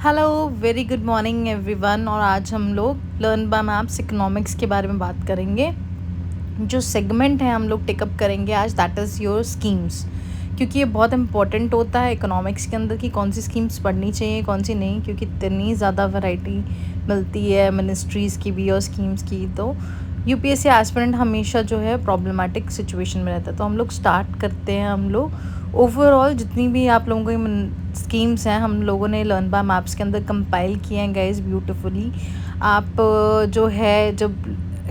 Hello, very good morning everyone. और आज हम लोग लर्न बाय मैप्स इकोनॉमिक्स के बारे में बात करेंगे। जो सेगमेंट है हम लोग टेकअप करेंगे आज, दैट इज़ योर स्कीम्स, क्योंकि ये बहुत इंपॉर्टेंट होता है इकोनॉमिक्स के अंदर कि कौन सी स्कीम्स पढ़नी चाहिए कौन सी नहीं, क्योंकि इतनी ज़्यादा वैरायटी मिलती है मिनिस्ट्रीज़ की भी और स्कीम्स की। तो यूपीएससी एस्पिरेंट हमेशा जो है प्रॉब्लमेटिक सिचुएशन में रहता है। तो हम लोग स्टार्ट करते हैं। हम लोग ओवरऑल जितनी भी आप लोगों को स्कीम्स हैं हम लोगों ने लर्न बाय मैप्स के अंदर कंपाइल किए हैं गाइस ब्यूटीफुली। आप जो है जब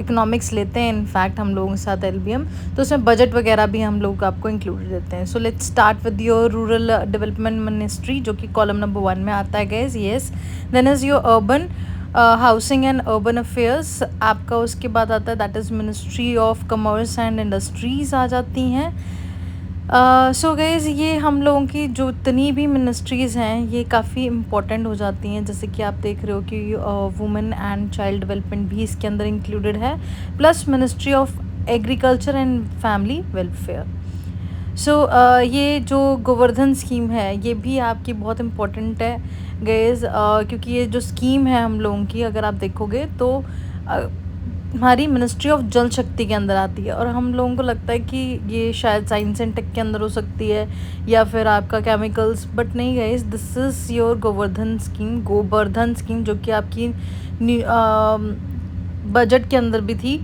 इकोनॉमिक्स लेते हैं इनफैक्ट हम लोगों के साथ एलबीएम, तो उसमें बजट वगैरह भी हम लोग आपको इंक्लूड देते हैं। So let's start with your rural development ministry, जो कि कॉलम नंबर 1 में आता है guys. Yes, then is your urban housing and urban affairs, आपका उसके बाद आता है that is ministry of commerce and industries आ जाती हैं। सो गाइज़ ये हम लोगों की जो इतनी भी मिनिस्ट्रीज़ हैं ये काफ़ी इम्पोर्टेंट हो जाती हैं, जैसे कि आप देख रहे हो कि वुमेन एंड चाइल्ड डेवलपमेंट भी इसके अंदर इंक्लूडेड है, plus ministry of agriculture and family welfare. So ये जो गोवर्धन स्कीम है ये भी आपकी बहुत इम्पोर्टेंट है गाइज़, क्योंकि ये जो स्कीम है हम लोगों की अगर आप देखोगे तो हमारी मिनिस्ट्री ऑफ जल शक्ति के अंदर आती है। और हम लोगों को लगता है कि ये शायद साइंस एंड टेक के अंदर हो सकती है या फिर आपका केमिकल्स, बट नहीं guys, this is your Govardhan scheme जो कि आपकी बजट के अंदर भी थी।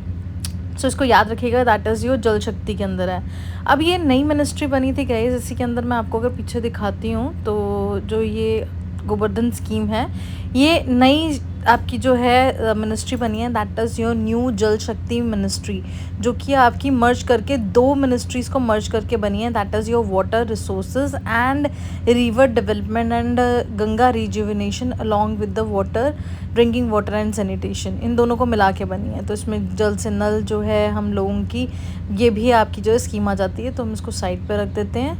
सो इसको याद रखिएगा, दैट इज़ योर जल शक्ति के अंदर है। अब ये नई मिनिस्ट्री बनी थी गाइस, इसी के अंदर मैं आपको अगर पीछे दिखाती हूँ तो जो ये गोवर्धन स्कीम है ये नई आपकी जो है मिनिस्ट्री बनी है, दैट इज़ योर न्यू जल शक्ति मिनिस्ट्री, जो कि आपकी मर्ज करके दो मिनिस्ट्रीज़ को मर्ज करके बनी है, that is your water resources and river development and Ganga rejuvenation along with the water drinking water and sanitation, इन दोनों को मिला के बनी है। तो इसमें जल से नल जो है हम लोगों की ये भी आपकी जो है स्कीम आ जाती है, तो हम इसको साइड पे रख देते हैं।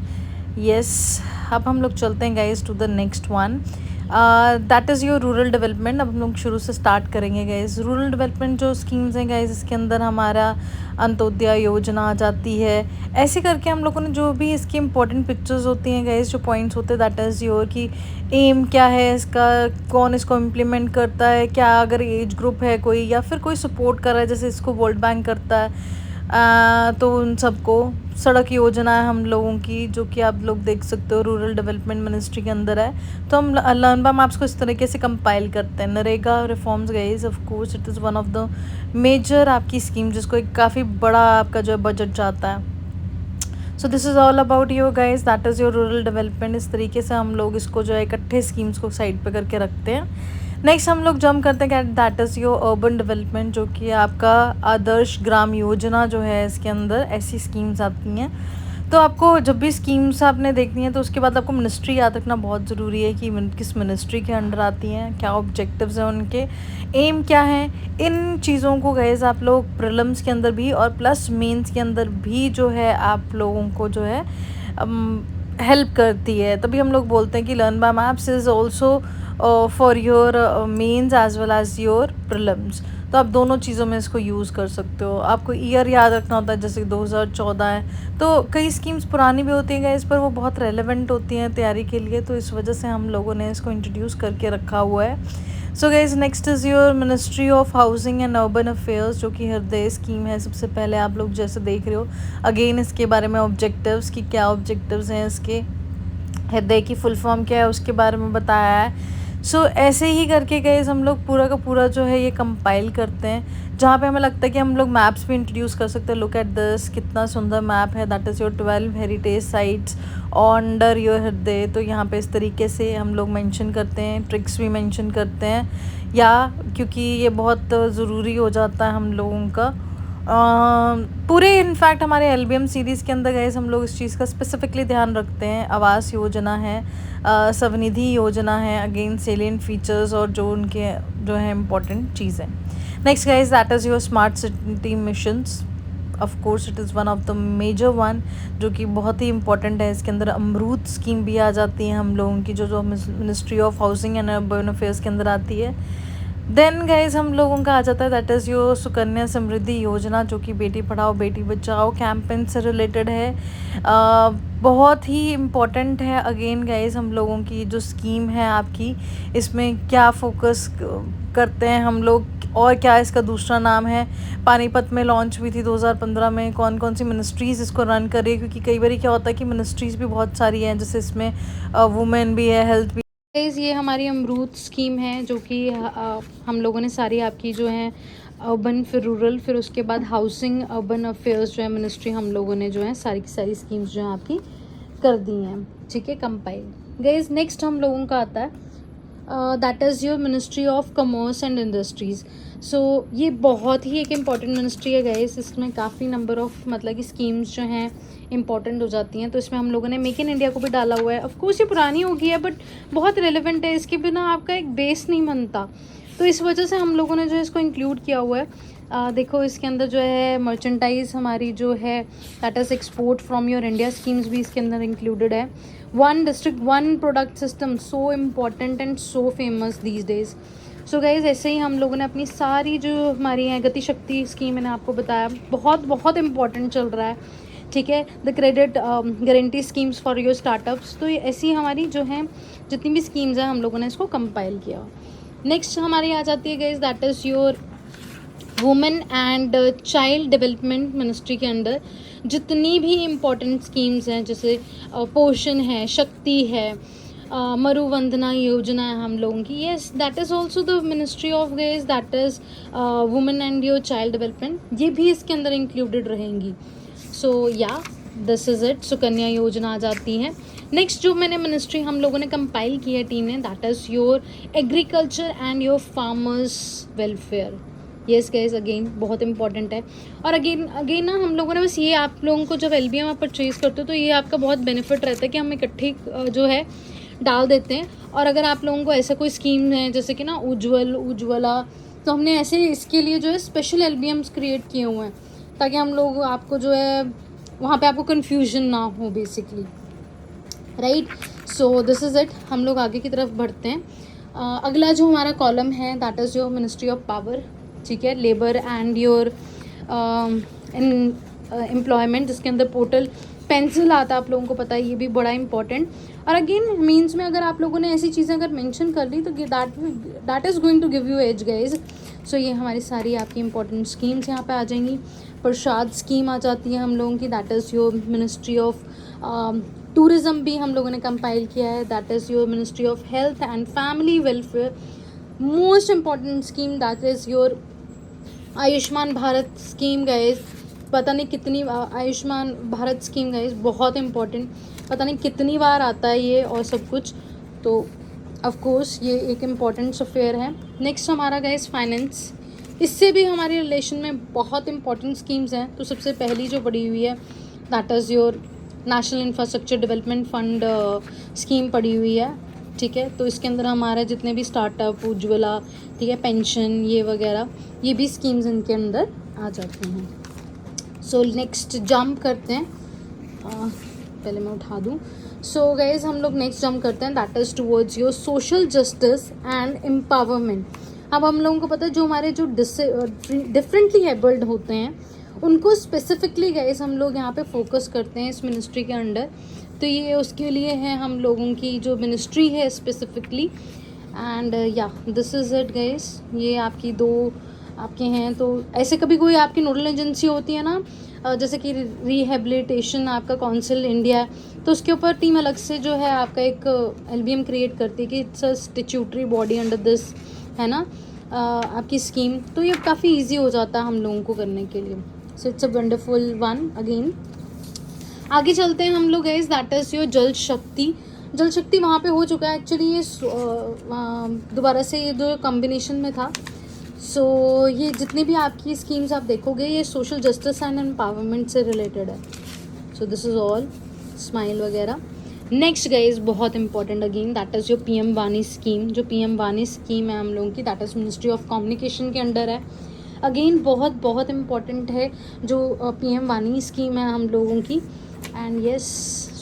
यस, अब हम लोग चलते हैं guys to the next one, that is your rural development. अब हम लोग शुरू से स्टार्ट करेंगे गाइज। रूरल डेवलपमेंट जो स्कीम्स हैं गाइज, इसके अंदर हमारा अंत्योदय योजना आ जाती है। ऐसे करके हम लोगों ने जो भी इसकी इंपॉर्टेंट पिक्चर्स होती हैं गाइज, जो पॉइंट्स होते हैं, दैट इज़ योर कि एम क्या है इसका, कौन इसको इम्प्लीमेंट करता है, क्या अगर एज ग्रुप है कोई या फिर कोई सपोर्ट कर रहा है, जैसे इसको वर्ल्ड बैंक करता है, तो उन सबको सड़क योजना है हम लोगों की, जो कि आप लोग देख सकते हो रूरल डेवलपमेंट मिनिस्ट्री के अंदर है। तो हम लर्न बाय मैप्स को इस तरीके से कंपाइल करते हैं। NREGA reforms guys, of course it is one of the major आपकी स्कीम, जिसको एक काफ़ी बड़ा आपका जो है बजट जाता है। So this is all about your guys, that is your rural development. इस तरीके से हम लोग इसको जो है इकट्ठे स्कीम्स को साइड पे करके रखते हैं। नेक्स्ट हम लोग जंप करते हैं that is your urban development, जो कि आपका आदर्श ग्राम योजना जो है, इसके अंदर ऐसी स्कीम्स आती हैं। तो आपको जब भी स्कीम्स आपने देखनी है तो उसके बाद आपको मिनिस्ट्री याद रखना बहुत ज़रूरी है कि किस मिनिस्ट्री के अंडर आती हैं, क्या ऑब्जेक्टिव्स हैं उनके, एम क्या है। इन चीज़ों को गाइस आप लोग प्रीलिम्स के अंदर भी और प्लस मेंस के अंदर भी जो है आप लोगों को जो है हेल्प करती है। तभी हम लोग बोलते हैं कि learn by maps is also for your mains as well as your prelims. तो आप दोनों चीज़ों में इसको यूज़ कर सकते हो। आपको ईयर याद रखना होता है, जैसे 2014 है, तो कई स्कीम्स पुरानी भी होती हैं गाइस, पर वो बहुत रेलेवेंट होती हैं तैयारी के लिए, तो इस वजह से हम लोगों ने इसको इंट्रोड्यूस करके रखा हुआ है। So guys next is your ministry of housing and urban affairs, जो कि हृदय स्कीम है। सबसे पहले आप लोग जैसे देख रहे हो, अगेन इसके बारे में ऑब्जेक्टिव्स की क्या ऑब्जेक्टिव्स हैं, इसके हृदय की फुल फॉर्म क्या है उसके बारे में बताया है। सो ऐसे ही करके गाइस हम लोग पूरा का पूरा जो है ये कंपाइल करते हैं, जहाँ पे हमें लगता है कि हम लोग मैप्स भी इंट्रोड्यूस कर सकते हैं। लुक एट दिस, कितना सुंदर मैप है, that is your 12 heritage sites under your हृदय। तो यहाँ पे इस तरीके से हम लोग मेंशन करते हैं, ट्रिक्स भी मेंशन करते हैं, या क्योंकि ये बहुत ज़रूरी हो जाता है हम लोगों का। पूरे इनफैक्ट हमारे एलबीएम सीरीज़ के अंदर गए हम लोग इस चीज़ का स्पेसिफिकली ध्यान रखते हैं। आवास योजना है, स्वनिधि योजना है, अगेन सेलियंट फीचर्स और जो उनके जो है इम्पोर्टेंट चीज़ें। Next guys that is your smart city missions, of course it is one of the major one, जो कि बहुत ही इंपॉर्टेंट है। इसके अंदर अमरूद स्कीम भी आ जाती है हम लोगों की, जो ministry of housing and urban affairs के अंदर आती है। देन गाइज हम लोगों का आ जाता है that is your Sukanya Samriddhi योजना, जो कि बेटी पढ़ाओ बेटी बचाओ कैंपेन से रिलेटेड है। बहुत ही इम्पॉर्टेंट है। अगेन गाइज हम लोगों की जो स्कीम है आपकी, इसमें क्या फोकस करते हैं हम लोग, और क्या इसका दूसरा नाम है। पानीपत में लॉन्च हुई थी 2015 में। कौन कौन सी मिनिस्ट्रीज़ इसको रन कर रही है, क्योंकि कई बार क्या होता है कि मिनिस्ट्रीज़ भी बहुत सारी हैं, जैसे इसमें वुमेन भी है, हेल्थ भी। ये हमारी अमरूद स्कीम है, जो कि हम लोगों ने सारी आपकी जो है अर्बन, फिर रूरल, फिर उसके बाद हाउसिंग अर्बन अफेयर्स जो है मिनिस्ट्री, हम लोगों ने जो है सारी की सारी स्कीम्स जो है आपकी कर दी हैं, ठीक है, कंपाइल। गाइस नेक्स्ट हम लोगों का आता है that is your ministry of commerce and industries. So ये बहुत ही एक इम्पॉर्टेंट मिनिस्ट्री है गाइस। इसमें काफ़ी नंबर ऑफ मतलब कि स्कीम्स जो हैं इंपॉर्टेंट हो जाती हैं। तो इसमें हम लोगों ने मेक इन इंडिया को भी डाला हुआ है। ऑफ कोर्स ये पुरानी हो गई है बट बहुत रिलेवेंट है, इसके बिना आपका एक बेस नहीं बनता, तो इस वजह से हम लोगों ने जो है इसको इंक्लूड किया हुआ है। देखो इसके अंदर जो है मर्चेंटाइज हमारी जो है that is export from your India schemes भी इसके अंदर इंक्लूडेड है। One district one product system, so important and so famous these days. So guys ऐसे ही हम लोगों ने अपनी सारी जो हमारी है गति शक्ति स्कीम, मैंने आपको बताया बहुत बहुत इंपॉर्टेंट चल रहा है, ठीक है। The credit guarantee schemes for your startups. तो ये ऐसी हमारी जो है जितनी भी स्कीम्स हैं हम लोगों ने इसको कंपाइल किया। नेक्स्ट हमारी आ जाती है guys that is your women and child development ministry के अंडर जितनी भी इम्पोर्टेंट स्कीम्स हैं, जैसे पोषण है, शक्ति है, मरुवंदना योजना है हम लोगों की। Yes that is also the ministry of guys that is women and your child development, ये भी इसके अंदर इंक्लूडेड रहेंगी। सो या दिस इज़ इट, सुकन्या योजना आ जाती है। नेक्स्ट जो मैंने मिनिस्ट्री हम लोगों ने कंपाइल की है टीम ने, that is your agriculture and your farmers welfare. Yes guys again बहुत इंपॉर्टेंट है। और अगेन ना हम लोगों ने बस ये आप लोगों को जब LBM आप परचेज़ करते हो तो ये आपका बहुत बेनिफिट रहता है कि हम इकट्ठी जो है डाल देते हैं। और अगर आप लोगों को ऐसा कोई स्कीम है जैसे कि ना उज्ज्वला, तो हमने ऐसे इसके लिए जो है स्पेशल LBMs क्रिएट किए हुए हैं ताकि हम लोग आपको जो है वहाँ पे आपको कन्फ्यूजन ना हो basically, right. So this is it, हम लोग आगे की तरफ बढ़ते हैं। अगला जो हमारा कॉलम है that is your ministry of power, ठीक है, लेबर एंड योर एम्प्लॉयमेंट, जिसके अंदर पोर्टल पेंसिल आता है, आप लोगों को पता है, ये भी बड़ा इंपॉर्टेंट। और अगेन मीन्स में अगर आप लोगों ने ऐसी चीज़ें अगर मेंशन कर ली तो that is going to give you edge guys. So ये हमारी सारी आपकी इंपॉर्टेंट स्कीम्स यहाँ पे आ जाएंगी। प्रसाद स्कीम आ जाती है हम लोगों की, that is your ministry of tourism भी हम लोगों ने कंपाइल किया है, that is your ministry of health and family welfare. Most important scheme that is your Ayushman Bharat scheme guys. पता नहीं कितनी आयुष्मान भारत स्कीम गाइज बहुत इंपॉर्टेंट, पता नहीं कितनी बार आता है ये और सब कुछ, तो ऑफ कोर्स ये एक इम्पॉर्टेंट अफेयर है। नेक्स्ट हमारा गाइज फाइनेंस, इससे भी हमारे रिलेशन में बहुत इंपॉर्टेंट स्कीम्स हैं। तो सबसे पहली जो पड़ी हुई है that is your national infrastructure development fund scheme पड़ी हुई है, ठीक है। तो इसके अंदर हमारे जितने भी स्टार्टअप, उज्ज्वला, ठीक है, पेंशन, ये वगैरह, ये भी स्कीम्स इनके अंदर आ जाती हैं। सो नेक्स्ट जंप करते हैं, पहले मैं उठा दूँ। सो गाइज हम लोग नेक्स्ट जंप करते हैं that is towards your social justice and empowerment. अब हम लोगों को पता है जो हमारे जो डिफरेंटली एबल्ड होते हैं उनको स्पेसिफिकली गाइज हम लोग यहाँ पे फोकस करते हैं इस मिनिस्ट्री के अंडर। तो ये उसके लिए है हम लोगों की जो मिनिस्ट्री है स्पेसिफिकली। एंड या दिस इज़ इट गाइज, ये आपकी दो आपके हैं। तो ऐसे कभी कोई आपकी नोडल एजेंसी होती है ना, जैसे कि रिहेबिलिटेशन आपका काउंसिल इंडिया, तो उसके ऊपर टीम अलग से जो है आपका एक LBM क्रिएट करती है कि it's a statutory body under this, है ना, आपकी स्कीम। तो ये काफ़ी ईजी हो जाता है हम लोगों को करने के लिए। सो it's a wonderful one. Again आगे चलते हैं हम लोग गाइस, दैट इज़ योर जल शक्ति। जल शक्ति वहाँ पे हो चुका है एक्चुअली, ये दोबारा से ये जो कॉम्बिनेशन में था। सो ये जितनी भी आपकी स्कीम्स आप देखोगे ये सोशल जस्टिस एंड एम्पावरमेंट से रिलेटेड है। So this is all, smile वगैरह। नेक्स्ट गाइस बहुत important again that is your PM वानी स्कीम। जो PM वानी स्कीम है हम लोगों की that is ministry of communication के अंडर है। अगेन बहुत बहुत इम्पॉर्टेंट है जो PM वानी स्कीम है हम लोगों की। एंड येस,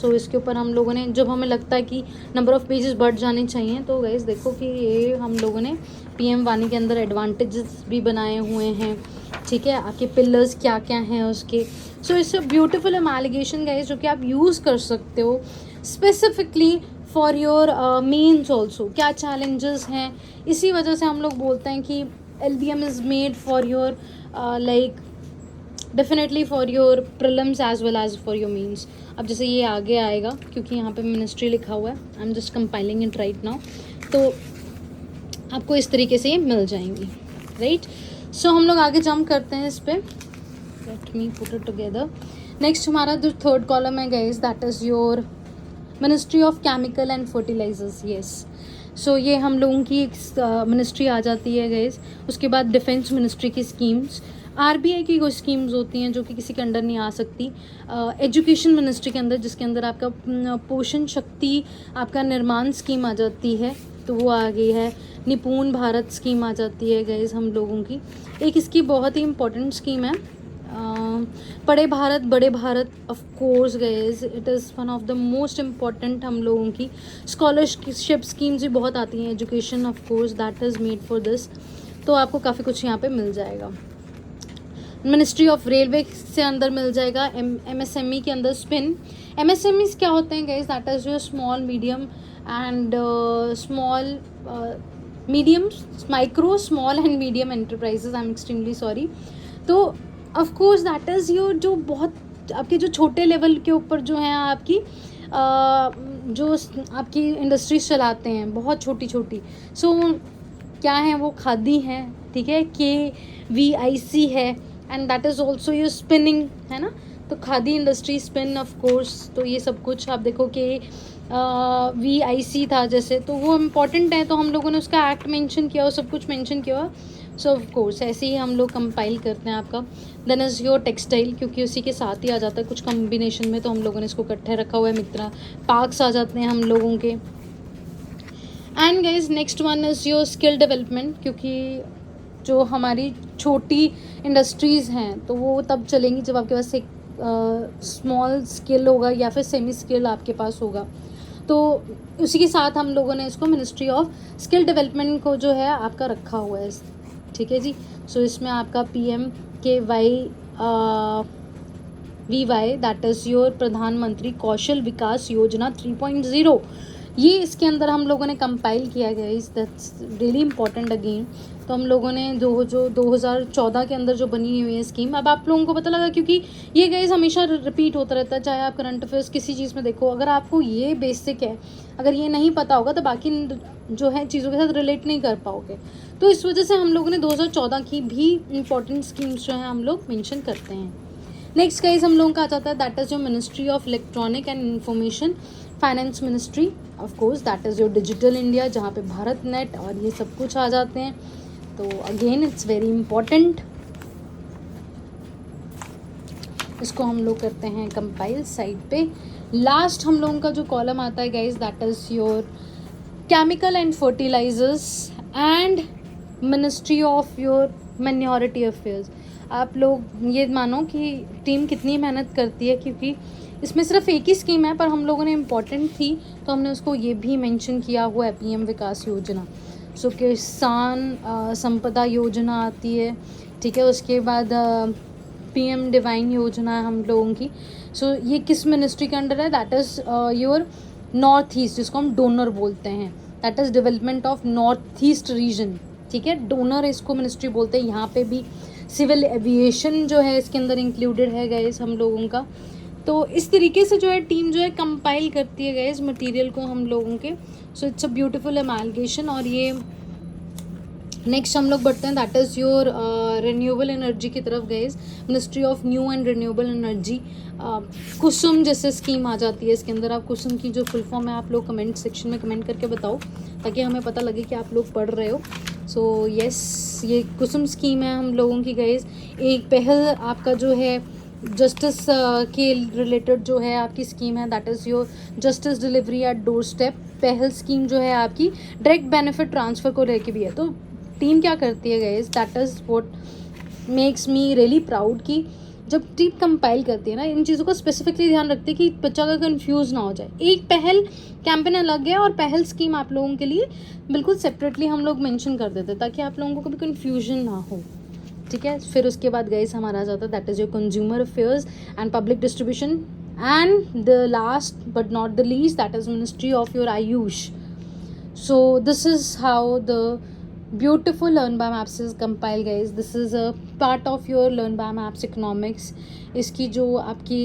सो इसके ऊपर हम लोगों ने, जब हमें लगता है कि नंबर ऑफ़ पेजेस बढ़ जाने चाहिए, तो गाइस देखो कि ये हम लोगों ने PM वाणी के अंदर एडवांटेजेस भी बनाए हुए हैं, ठीक है, आपके पिलर्स क्या क्या हैं उसके। So it's a beautiful amalgamation guys, जो कि आप यूज़ कर सकते हो specifically for your mains also. क्या चैलेंजेस हैं, इसी वजह से हम लोग बोलते हैं कि LBM is made for your like definitely for your prelims as well as for your mains. अब जैसे ये आगे आएगा क्योंकि यहाँ पे मिनिस्ट्री लिखा हुआ है, I am just compiling it right now, तो आपको इस तरीके से ये मिल जाएंगी, राइट। सो हम लोग आगे जंप करते हैं इस पर, let me put it together. Next हमारा जो थर्ड कॉलम है guys, that is your ministry of chemical and fertilisers, yes. So ये हम लोगों की एक मिनिस्ट्री आ जाती है गाइस। उसके बाद डिफेंस मिनिस्ट्री की स्कीम्स, RBI की कुछ स्कीम्स होती हैं जो कि किसी के अंडर नहीं आ सकती। एजुकेशन मिनिस्ट्री के अंदर, जिसके अंदर आपका पोषण शक्ति आपका निर्माण स्कीम आ जाती है, तो वो आ गई है। निपुण भारत स्कीम आ जाती है गाइस हम लोगों की। एक इसकी बहुत ही इम्पोर्टेंट स्कीम है पढ़े भारत बड़े Bharat, of course guys it is one of the most important हम लोगों की। स्कॉलरशिप स्कीम्स भी बहुत आती हैं, education of course that is made for this, तो आपको काफ़ी कुछ यहाँ पे मिल जाएगा। मिनिस्ट्री ऑफ रेलवे से अंदर मिल जाएगा। MSME के अंदर स्पिन। MSMEs क्या होते हैं guys, that is your small medium and small medium micro small and medium enterprises, I am extremely sorry. तो of course that is your जो बहुत आपके जो छोटे लेवल के ऊपर जो हैं आपकी जो आपकी इंडस्ट्रीज चलाते हैं बहुत छोटी छोटी। सो क्या है वो, खादी है, ठीक है, KVIC है, and that is also your spinning, है ना। तो khadi industry, spin off course, तो ये सब कुछ आप देखो कि VIC था जैसे, तो वो इम्पॉर्टेंट है, तो हम लोगों ने उसका एक्ट मेंशन किया और सब कुछ मेंशन किया। सो ऑफ कोर्स ऐसे ही हम लोग कंपाइल करते हैं आपका। देन इज़ योर टेक्सटाइल, क्योंकि उसी के साथ ही आ जाता है कुछ कम्बिनेशन में, तो हम लोगों ने इसको इकट्ठे रखा हुआ है। मित्रा पार्क्स आ जाते हैं हम लोगों के। And guys next one is your skill development, क्योंकि जो हमारी छोटी इंडस्ट्रीज़ हैं तो वो तब चलेंगी जब आपके पास एक स्मॉल स्किल होगा या फिर सेमी स्किल आपके पास होगा। तो उसी के साथ हम लोगों ने इसको मिनिस्ट्री ऑफ स्किल डेवलपमेंट को जो है आपका रखा हुआ है, ठीक है जी। सो इसमें आपका PMKVY दैट इज़ योर प्रधानमंत्री कौशल विकास योजना 3.0, ये इसके अंदर हम लोगों ने कंपाइल किया गया है। That's really important again. तो हम लोगों ने जो 2014 के अंदर जो बनी हुई है स्कीम, अब आप लोगों को पता लगा, क्योंकि ये गाइस हमेशा रिपीट होता रहता है, चाहे आप करंट अफेयर्स किसी चीज़ में देखो। अगर आपको ये बेसिक है, अगर ये नहीं पता होगा तो बाकी जो है चीज़ों के साथ रिलेट नहीं कर पाओगे। तो इस वजह से हम लोगों ने 2014 की भी इंपॉर्टेंट स्कीम्स जो हैं हम लोग मेंशन करते हैं। नेक्स्ट गाइस हम लोगों का आ जाता है that is your ministry of electronic and information finance ministry, of course that is your digital India, जहाँ पे भारत नेट और ये सब कुछ आ जाते हैं। तो अगेन इट्स वेरी इंपॉर्टेंट, इसको हम लोग करते हैं कंपाइल साइड पे। लास्ट हम लोगों का जो कॉलम आता है guys, that is your chemical and fertilisers and ministry of your minority affairs. आप लोग ये मानो कि टीम कितनी मेहनत करती है, क्योंकि इसमें सिर्फ एक ही स्कीम है, पर हम लोगों ने इम्पॉर्टेंट थी तो हमने उसको ये भी मेंशन किया हुआ है, PM विकास योजना। सो किसान संपदा योजना आती है, ठीक है। उसके बाद PM डिवाइन योजना है हम लोगों की। सो ये किस मिनिस्ट्री के अंडर है, that is your north east, जिसको हम डोनर बोलते हैं, that is development of north east region, ठीक है। डोनर इसको मिनिस्ट्री बोलते हैं। यहाँ पे भी सिविल एविएशन जो है इसके अंदर इंक्लूडेड है गाइस हम लोगों का। तो इस तरीके से जो है टीम जो है कंपाइल करती है गाइस मटेरियल को हम लोगों के। So it's a beautiful amalgamation. और ये नेक्स्ट हम लोग बढ़ते हैं that is your renewable energy की तरफ guys, ministry of new and renewable energy. Kusum जैसे स्कीम आ जाती है इसके अंदर। आप कुसुम की जो फुल फॉर्म है आप लोग कमेंट सेक्शन में कमेंट करके बताओ, ताकि हमें पता लगे कि आप लोग पढ़ रहे हो। सो येस, ये कुसुम स्कीम है हम लोगों की गाइस। एक पहल आपका जो है जस्टिस के रिलेटेड जो है आपकी स्कीम है, that is your justice delivery at door step. पहल स्कीम जो है आपकी डायरेक्ट बेनिफिट ट्रांसफ़र को लेके भी है। तो टीम क्या करती है guys, that is what makes me really proud कि जब टीम कंपाइल करती है ना, इन चीज़ों का स्पेसिफिकली ध्यान रखती है कि बच्चा का कंफ्यूज ना हो जाए। एक पहल कैंपेन अलग है और पहल स्कीम आप लोगों के लिए बिल्कुल सेपरेटली हम लोग मेंशन कर देते हैं ताकि आप लोगों को कभी कन्फ्यूजन ना हो, ठीक है। फिर उसके बाद गाइस हमारा आ जाता है that is your consumer affairs and public distribution, and the last but not the least that is ministry of your Ayush. So this is how the beautiful Learn by Maps is compiled guys. This is a part of your Learn by Maps economics. इसकी जो आपकी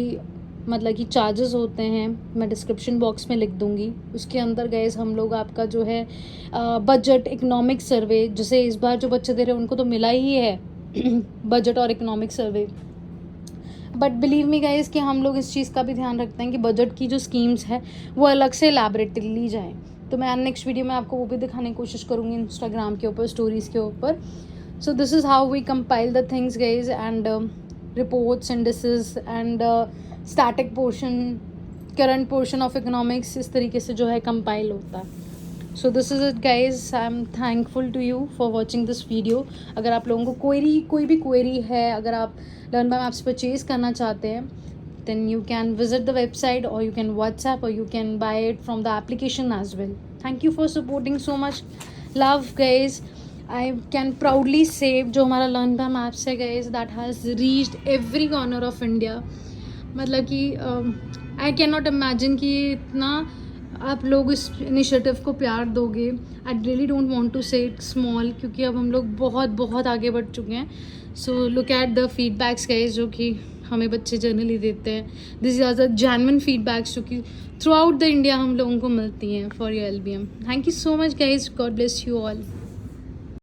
मतलब कि charges होते हैं मैं description box में लिख दूंगी। उसके अंदर गाइस हम लोग आपका जो है बजट इकोनॉमिक सर्वे, जैसे इस बार जो बच्चे दे रहे हैं उनको तो मिला ही है बजट और economic survey, but believe me guys कि हम लोग इस चीज़ का भी ध्यान रखते हैं कि बजट की जो स्कीम्स है वो अलग से एलैबोरेटली ली जाए। तो मैं नेक्स्ट वीडियो में आपको वो भी दिखाने की कोशिश करूँगी इंस्टाग्राम के ऊपर, स्टोरीज़ के ऊपर। So this is how we compile the things guys, and reports, indices and static portion, current portion of economics, इस तरीके से जो है कंपाइल होता है। So this is it guys, I am thankful to you for watching this video. अगर आप लोगों को कोई भी क्वेरी है, अगर आप लर्न बाय मैप्स परचेज़ करना चाहते हैं, then you can visit the website or you can WhatsApp or you can buy it from the application as well. Thank you for supporting so much. Love guys. I can proudly say जो हमारा Learn by Maps है guys, that has reached every corner of India. मतलब कि I cannot imagine कि इतना आप लोग इस इनिशिएटिव को प्यार दोगे। I really don't want to say it small क्योंकि अब हम लोग बहुत आगे बढ़ चुके हैं। So look at the feedbacks guys जो कि हमें बच्चे जनरली देते हैं। This is the genuine feedbacks जो कि थ्रू आउट द इंडिया हम लोगों को मिलती हैं for your LBM। Thank you so much guys, God bless you all.